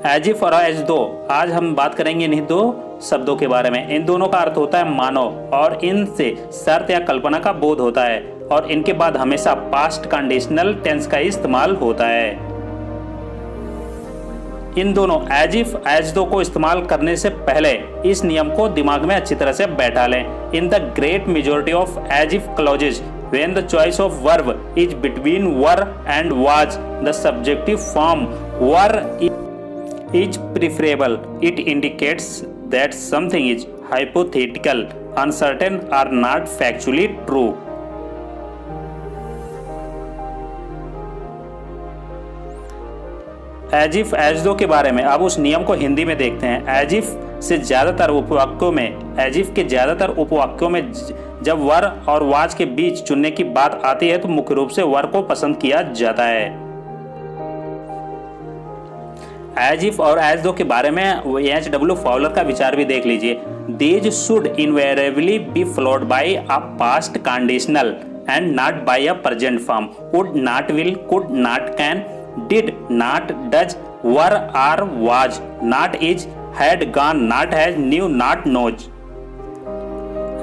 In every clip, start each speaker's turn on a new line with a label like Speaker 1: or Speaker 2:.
Speaker 1: As if और as दो, आज हम बात करेंगे इन्हीं दो शब्दों के बारे में। इन दोनों का अर्थ होता है मानो और इनसे शर्त या कल्पना का बोध होता है और इनके बाद हमेशा पास्ट कंडीशनल टेंस का इस्तेमाल होता है। इन दोनों एज इफ एज दो को इस्तेमाल करने से पहले इस नियम को दिमाग में अच्छी तरह से बैठा लें। In the great majority of as if clauses when the choice of verb is between were and was, the subjective form were is preferable. It indicates that something is hypothetical, uncertain or not factually true. As if as though के बारे में अब उस नियम को हिंदी में देखते हैं। एज इफ से ज्यादातर उपवाक्यों में, एज इफ के ज्यादातर उपवाक्यों में जब वर और वाज के बीच चुनने की बात आती है तो मुख्य रूप से वर को पसंद किया जाता है। एज इफ और एज दो के बारे में H.W. फॉवलर का विचार भी देख लीजिए। These should invariably be followed by a past conditional and not by a present form. Would, not, will, could, not, can, did, not, does, were, are, was, not, is, had, gone, not, has, knew, not, knows.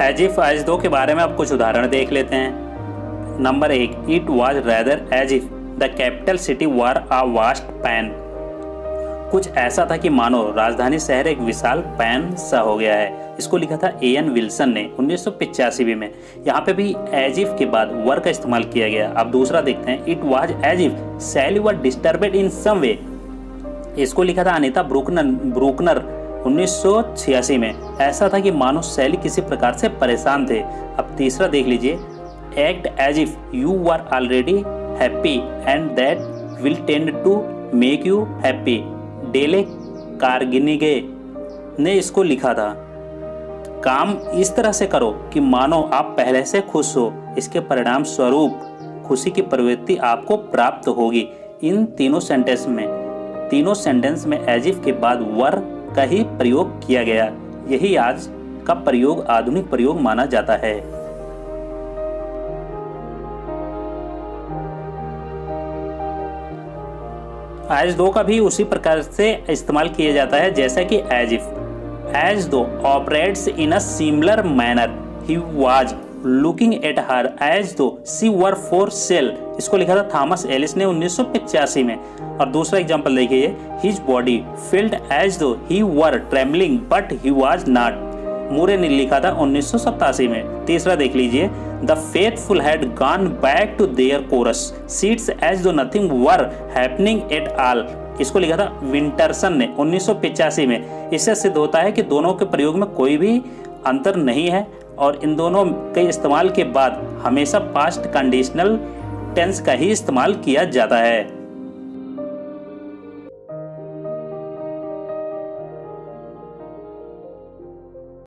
Speaker 1: As if as though के बारे में अब कुछ उदाहरण देख लेते हैं। Number 1, it was rather as if the capital city were a vast pan. कुछ ऐसा था कि मानो राजधानी शहर एक विशाल पैन सा हो गया है। इसको लिखा था A.N. विल्सन ने 1985 में। यहाँ पे भी एज इफ के बाद वर का इस्तेमाल किया गया। अब दूसरा देखते हैं। It was as if Sally were disturbed in some way. इसको लिखा था अनीता ब्रूकनर 1986 में। ऐसा था कि मानो सैली किसी प्रकार से परेशान थे। अब तीसरा देख लीजिए। Act as if you were already happy and that will tend to make you happy. Dale Carnegie ने इसको लिखा था। काम इस तरह से करो कि मानो आप पहले से खुश हो, इसके परिणाम स्वरूप खुशी की प्रवृत्ति आपको प्राप्त होगी। इन तीनों सेंटेंस में एज इफ के बाद वर का ही प्रयोग किया गया। यही आज का प्रयोग आधुनिक प्रयोग माना जाता है। एज दो का भी उसी प्रकार से इस्तेमाल किया जाता है जैसा कि as if. As though operates in a similar manner. He was looking at her as though she were for sale. इसको लिखा था थॉमस एलिस ने 1985 में। और दूसरा एग्जांपल देखिए। His body felt as though he were trembling but he was not. Moore ने लिखा था 1987 में। तीसरा देख लीजिए। The faithful had gone back to their chorus seats as though nothing were happening at all. इसको लिखा था विंटरसन ने 1985 में। इससे सिद्ध होता है कि दोनों के प्रयोग में कोई भी अंतर नहीं है और इन दोनों के इस्तेमाल के बाद हमेशा पास्ट कंडीशनल टेंस का ही इस्तेमाल किया जाता है।